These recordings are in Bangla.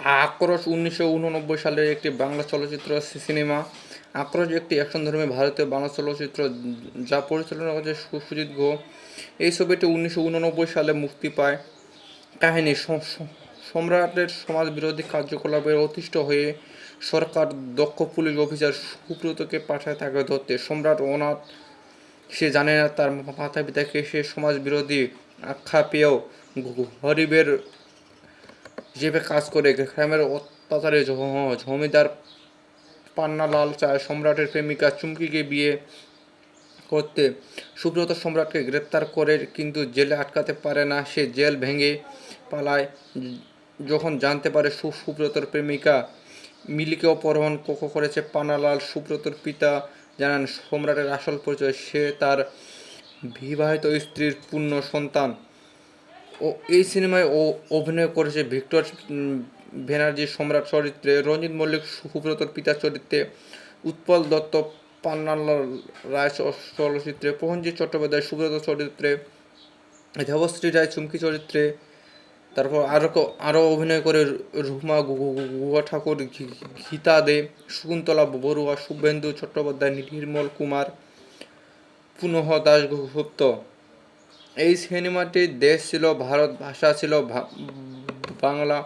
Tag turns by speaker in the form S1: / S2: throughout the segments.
S1: আক্রোশ 1989 সালের একটি বাংলা চলচ্চিত্র সিনেমা। আক্রোশ একটি অ্যাকশনধর্মী ভারতীয় বাংলা চলচ্চিত্র যা পরিচালনা করেছে সুজিত গুহ। এই ছবিটি 1989 সালে মুক্তি পায়। কাহিনী: সম্রাটের সমাজবিরোধী কার্যকলাপে অতিষ্ঠ হয়ে সরকার দক্ষ পুলিশ অফিসার সুব্রতকে পাঠায় তাকে ধরতে। সম্রাট অনাথ, সে জানে না তার মাতা পিতাকে। সে সমাজবিরোধী আখ্যা পেয়েও গরিবের হিসেবে কাজ করে। গ্রামের অত্যাচারী জমিদার পান্নালাল চায় সম্রাটের প্রেমিকা চুমকিকে বিয়ে করতে। সুব্রত সম্রাটকে গ্রেপ্তার করে কিন্তু জেলে আটকাতে পারে না। সে জেল ভেঙে পালায়। যখন জানতে পারে সুব্রতর প্রেমিকা মিলিকে অপহরণ করেছে পান্নালাল, সুব্রতর পিতা জানান সম্রাটের আসল পরিচয়। সে তার বিবাহিত স্ত্রীর পূর্ণ সন্তান। এই সিনেমায় অভিনয় করেছে ভিক্টর ব্যানার্জি সম্রাট চরিত্রে, রঞ্জিত মল্লিক সুব্রতর পিতার চরিত্রে, উৎপল দত্ত পান্নালাল রায় চলচ্চিত্রে, প্রসেনজিৎ চট্টোপাধ্যায় সুব্রত চরিত্রে, দেবশ্রী রায় চুমকি চরিত্রে। তারপর আরও অভিনয় করে রুমা গুহা ঠাকুর, গীতা দে, শকুন্তলা বড়ুয়া, শুভেন্দু চট্টোপাধ্যায়, নির্মল কুমার, পুনঃ দাশগুপ্ত। এই সিনেমাটির দেশ ছিল ভারত, ভাষা ছিল বাংলা।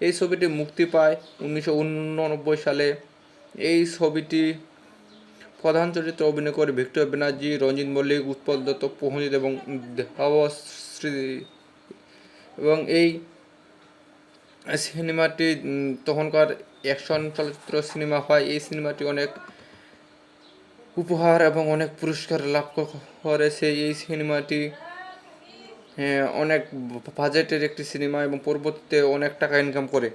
S1: এই ছবিটি মুক্তি পায় 1989 সালে। এই ছবিটি প্রধান চরিত্রে অভিনয় করে ভিক্টর ব্যানার্জি, রঞ্জিত মল্লিক, উৎপল দত্ত, প্রসেনজিৎ এবং দেবশ্রী। এবং এই সিনেমাটি তখনকার অ্যাকশন চলচ্চিত্র সিনেমা হয়। এই সিনেমাটি অনেক উপহার এবং অনেক পুরস্কার লাভ করেছে। এই সিনেমাটি অনেক বাজেটের একটি সিনেমা এবং পরবর্তীতে অনেক টাকা ইনকাম করে।